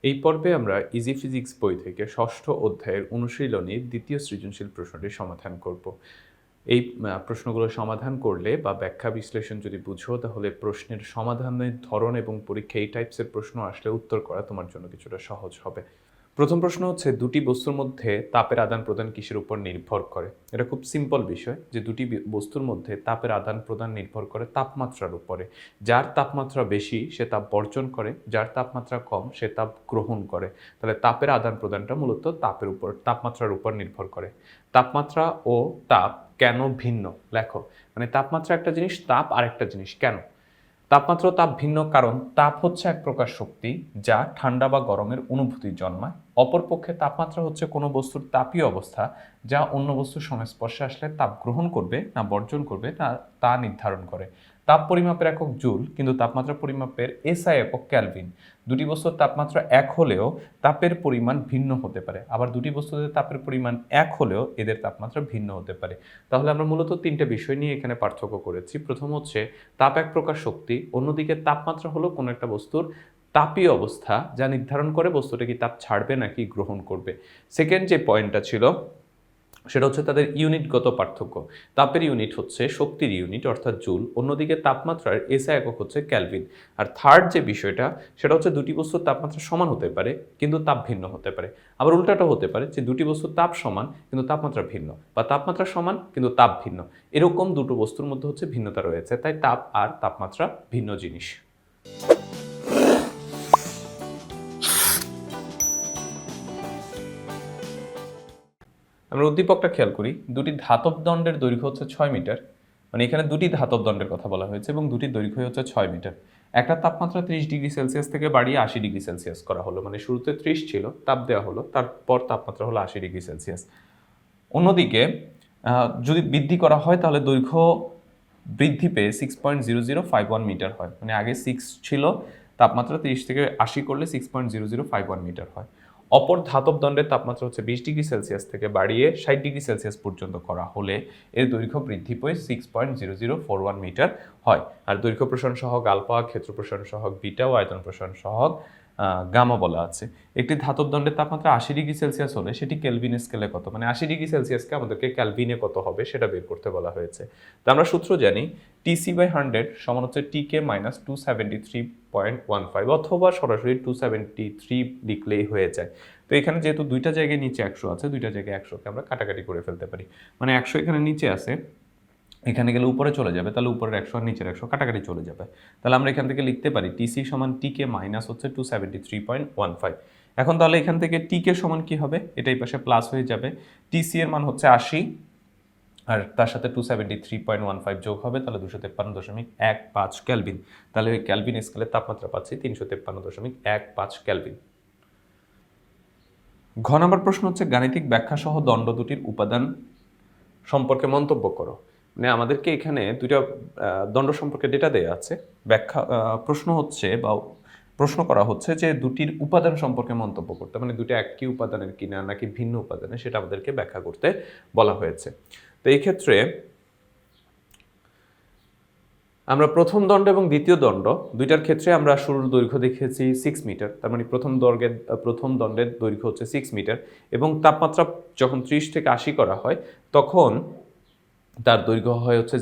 এই পর্বে আমরা ইজি ফিজিক্স বই থেকে ষষ্ঠ অধ্যায়ের অনুশীলনীর দ্বিতীয় সৃজনশীল প্রশ্নটি সমাধান করব। এই প্রশ্নগুলো সমাধান করলে বা ব্যাখ্যা বিশ্লেষণ যদি বুঝো তাহলে প্রশ্নের সমাধানের ধরন এবং পরীক্ষা এই টাইপসের প্রশ্ন আসলে উত্তর করা তোমার জন্য কিছুটা সহজ হবে। প্রথম প্রশ্ন হচ্ছে, দুটি বস্তুর মধ্যে তাপের আদান প্রদান কিসের উপর নির্ভর করে? এটা খুব সিম্পল বিষয় যে দুটি বস্তুর মধ্যে তাপের আদান প্রদান নির্ভর করে তাপমাত্রার উপরে। যার তাপমাত্রা বেশি সে তাপ বর্জন করে, যার তাপমাত্রা কম সে তাপ গ্রহণ করে। তাহলে তাপের আদান প্রদানটা মূলত তাপমাত্রার উপর নির্ভর করে। তাপমাত্রা ও তাপ কেন ভিন্ন? লেখো। মানে তাপমাত্রা একটা জিনিস, তাপ আরেকটা জিনিস। কেন? তাপমাত্রা ও তাপ ভিন্ন কারণ তাপ হচ্ছে এক প্রকার শক্তি যা ঠান্ডা বা গরমের অনুভূতি জন্মায়। অপরপক্ষে তাপমাত্রা হচ্ছে কোনো বস্তুর তাপীয় অবস্থা যা অন্য বস্তুর সংস্পর্শে আসলে তাপ গ্রহণ করবে না বর্জন করবে তা নির্ধারণ করে। তাপ পরিমাপের একক জুল, কিন্তু তাপমাত্রা পরিমাপের এসআই একক ক্যালভিন। দুটি বস্তুর তাপমাত্রা এক হলেও তাপের পরিমাণ ভিন্ন হতে পারে, আবার দুটি বস্তুতে তাপের পরিমাণ এক হলেও এদের তাপমাত্রা ভিন্ন হতে পারে। তাহলে আমরা মূলত তিনটে বিষয় নিয়ে এখানে পার্থক্য করেছি। প্রথম হচ্ছে তাপ এক প্রকার শক্তি, অন্যদিকে তাপমাত্রা হলো কোনো একটা বস্তুর তাপীয় অবস্থা যা নির্ধারণ করে বস্তুটা কি তাপ ছাড়বে নাকি গ্রহণ করবে। সেকেন্ড যে পয়েন্টটা ছিল সেটা হচ্ছে তাদের ইউনিটগত পার্থক্য। তাপের ইউনিট হচ্ছে শক্তির ইউনিট অর্থাৎ জুল, অন্যদিকে তাপমাত্রার এসআই একক হচ্ছে ক্যালভিন। আর থার্ড যে বিষয়টা সেটা হচ্ছে দুটি বস্তুর তাপমাত্রা সমান হতে পারে কিন্তু তাপ ভিন্ন হতে পারে। আবার উল্টাটা হতে পারে যে দুটি বস্তুর তাপ সমান কিন্তু তাপমাত্রা ভিন্ন, বা তাপমাত্রা সমান কিন্তু তাপ ভিন্ন। এরকম দুটো বস্তুর মধ্যে হচ্ছে ভিন্নতা রয়েছে, তাই তাপ আর তাপমাত্রা ভিন্ন জিনিস। আমরা উদ্দীপকটা খেয়াল করি। দুটি ধাতব দণ্ডের দৈর্ঘ্য হচ্ছে 6 মিটার। মানে এখানে দুটি ধাতব দণ্ডের কথা বলা হয়েছে এবং দুটির দৈর্ঘ্য হচ্ছে 6 মিটার। একটা তাপমাত্রা 30 ডিগ্রি সেলসিয়াস থেকে বাড়িয়ে 80 ডিগ্রি সেলসিয়াস করা হলো। মানে শুরুতে 30 ছিল, তাপ দেওয়া হলো, তারপর তাপমাত্রা হলো 80 ডিগ্রি সেলসিয়াস। অন্যদিকে যদি বৃদ্ধি করা হয় তাহলে দৈর্ঘ্য বৃদ্ধি পেয়ে 6.0051 মিটার হয়। মানে আগে 6 ছিল, তাপমাত্রা 30 থেকে 80 করলে 6.0051 মিটার হয়। অপর ধাতব দণ্ডের তাপমাত্রা হচ্ছে 20 ডিগ্রি সেলসিয়াস থেকে বাড়িয়ে 60 ডিগ্রি সেলসিয়াস পর্যন্ত করা হলে এর দৈর্ঘ্য বৃদ্ধি পেয়ে 6.0041 মিটার হয়। আর দৈর্ঘ্য প্রসারণ সহগ আলফা, ক্ষেত্র প্রসারণ সহগ বিটা ও আয়তন প্রসারণ সহগ গামা বলা আছে। একটি ধাতব দণ্ডের তাপমাত্রা 80 ডিগ্রি সেলসিয়াস হলে সেটি কেলভিন স্কেলে কত? মানে 80 ডিগ্রি সেলসিয়াসকে আমাদেরকে ক্যালভিনে কত হবে সেটা বের করতে বলা হয়েছে। তো আমরা সূত্র জানি Tc/100 সমান হচ্ছে Tk মাইনাস 273.15, অথবা সরাসরি 273 লিখলেই হয়ে যায়। তো এখানে যেহেতু দুইটা জায়গায় নিচে 100 আছে, দুইটা জায়গায় 100কে আমরা কাটাকাটি করে ফেলতে পারি। মানে 100 এখানে নিচে আছে, এখানে গেলে উপরে চলে যাবে, তাহলে উপরের 100 আর নিচের 100 কাটাকাটি চলে যাবে। তাহলে আমরা এখান থেকে লিখতে পারি টিসি সমান টিকে মাইনাস হচ্ছে 273.15। এখন তাহলে এখান থেকে টিকে সমান কি হবে? এটা এই পাশে প্লাস হয়ে যাবে। টিসি এর মান হচ্ছে 80 আর তার সাথে 273.15 যোগ হবে, তাহলে 253.15 ক্যালভিন। তাহলে ওই ক্যালভিন স্কেলের তাপমাত্রা পাচ্ছি 353.15 ক্যালভিন। ঘ নম্বর প্রশ্ন হচ্ছে, গাণিতিক ব্যাখ্যা সহ দণ্ড দুটির উপাদান সম্পর্কে মন্তব্য করো। মানে আমাদেরকে এখানে দুইটা দণ্ড সম্পর্কে ডেটা দেয়া আছে। প্রশ্ন করা হচ্ছে যে দুটির উপাদান সম্পর্কে মন্তব্য করতে, মানে দুটো একই উপাদানের কিনা নাকি ভিন্ন উপাদানের, সেটা আমাদেরকে ব্যাখ্যা করতে বলা হয়েছে। তো এই ক্ষেত্রে আমরা প্রথম দণ্ড এবং দ্বিতীয় দণ্ড দুইটার ক্ষেত্রে আমরা শুরুর দৈর্ঘ্য দেখিয়েছি 6 মিটার। তার মানে প্রথম দণ্ডের দৈর্ঘ্য হচ্ছে 6 মিটার এবং তাপমাত্রা যখন 30 থেকে 80 করা হয় তখন তার দৈর্ঘ্য হয় হচ্ছে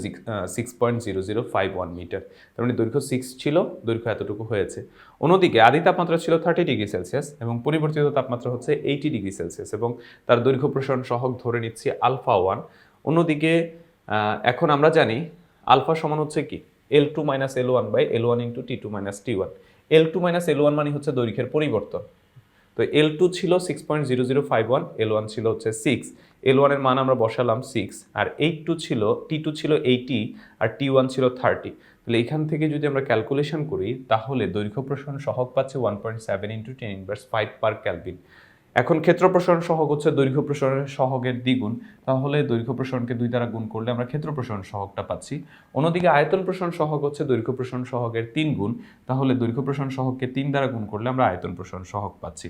6.0051 মিটার। তার মানে দৈর্ঘ্য 6 ছিল, দৈর্ঘ্য এতটুকু হয়েছে। অন্যদিকে আদি তাপমাত্রা ছিল 30 ডিগ্রি সেলসিয়াস এবং পরিবর্তিত তাপমাত্রা হচ্ছে 80 ডিগ্রি সেলসিয়াস এবং তার দৈর্ঘ্য প্রসারণ সহগ ধরে নিচ্ছি আলফা 1। অন্যদিকে এখন আমরা জানি আলফা সমান হচ্ছে কি L2 minus L1 by L1 into T2 minus T1। L2 minus L1 মানে হচ্ছে দৈর্ঘ্যের পরিবর্তন। তো L2 ছিল 6.0051, L1 ছিল হচ্ছে 6। L1 এর মান আমরা বসালাম 6, আর T2 ছিল 80 আর T1 ছিল 30। তাহলে এখান থেকে যদি আমরা ক্যালকুলেশন করি তাহলে দৈর্ঘ্য প্রসারণ সহগ পাচ্ছে 1.7 ইন্টু 10 ইনভার্স 5 পার ক্যালভিন। এখন ক্ষেত্র প্রসারণ সহগ হচ্ছে দৈর্ঘ্য প্রসারণের সহগের দ্বিগুণ, তাহলে দৈর্ঘ্য প্রসারণকে 2 দ্বারা গুণ করলে আমরা ক্ষেত্র প্রসারণ সহগটা পাচ্ছি। অন্যদিকে আয়তন প্রসারণ সহগ হচ্ছে দৈর্ঘ্য প্রসারণ সহগের 3 গুণ, তাহলে দৈর্ঘ্য প্রসারণ সহগকে 3 দ্বারা গুণ করলে আমরা আয়তন প্রসারণ সহগ পাচ্ছি।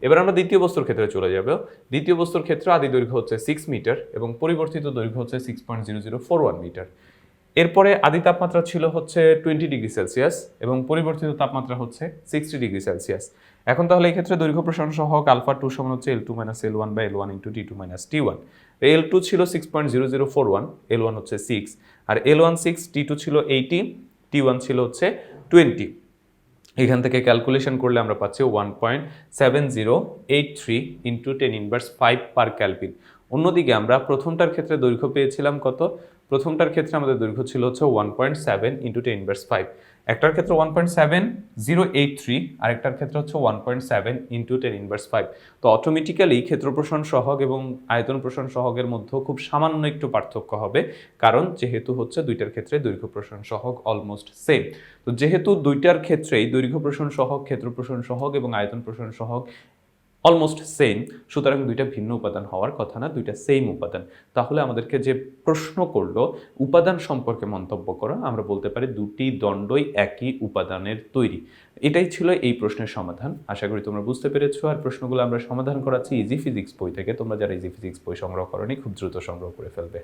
এবার আমরা দ্বিতীয় বস্তুর ক্ষেত্রে চলে যাব। দ্বিতীয় বস্তুর ক্ষেত্রে আদি দৈর্ঘ্য হচ্ছে 6 মিটার এবং পরিবর্তিত দৈর্ঘ্য হচ্ছে 6.0041 মিটার। এরপরে আদি তাপমাত্রা ছিল হচ্ছে 20 ডিগ্রি সেলসিয়াস এবং পরিবর্তিত তাপমাত্রা হচ্ছে 60 ডিগ্রি সেলসিয়াস। এখন তাহলে এই ক্ষেত্রে দৈর্ঘ্য প্রসারণ সহগ আলফা 2 সমান হচ্ছে L2 - L1 by L1 into T2 - T1। L2 ছিল 6.0041, L1 হচ্ছে 6, আর L1 6, T2 ছিল 80, T1 ছিল হচ্ছে 20। এখান থেকে ক্যালকুলেশন করলে আমরা পাচ্ছি 1.7083 ইন্টু 10⁻5 পার ক্যালভিন। অন্যদিকে আমরা প্রথমটার ক্ষেত্রে দৈর্ঘ্য পেয়েছিলাম কত? প্রথমটার ক্ষেত্রে আমাদের দৈর্ঘ্য ছিল হচ্ছে 1.7 ইন্টু 10⁻5। একটার ক্ষেত্রে 1.7083, আর একটার ক্ষেত্রে হচ্ছে 1.7 ইন্টু 10⁻5। তো অটোমেটিক্যালি ক্ষেত্র প্রসারণ সহগ এবং আয়তন প্রসারণ সহগের মধ্যে খুব সামান্য একটু পার্থক্য হবে, কারণ যেহেতু হচ্ছে দুইটার ক্ষেত্রে দৈর্ঘ্য প্রসারণ সহগ অলমোস্ট সেম। তো যেহেতু দুইটার ক্ষেত্রেই দৈর্ঘ্য প্রসারণ সহগ, ক্ষেত্র প্রসারণ সহগ এবং আয়তন প্রসারণ সহগ অলমোস্ট সেম, সুতরাং দুইটা ভিন্ন উপাদান হওয়ার কথা না, দুইটা সেম উপাদান। তাহলে আমাদেরকে যে প্রশ্ন করলো উপাদান সম্পর্কে মন্তব্য করা, আমরা বলতে পারি দুটি দণ্ডই একই উপাদানের তৈরি। এটাই ছিল এই প্রশ্নের সমাধান। আশা করি তোমরা বুঝতে পেরেছো। আর প্রশ্নগুলো আমরা সমাধান করাচ্ছি ইজি ফিজিক্স বই থেকে। তোমরা যারা ইজি ফিজিক্স বই সংগ্রহ করোনি খুব দ্রুত সংগ্রহ করে ফেলবে।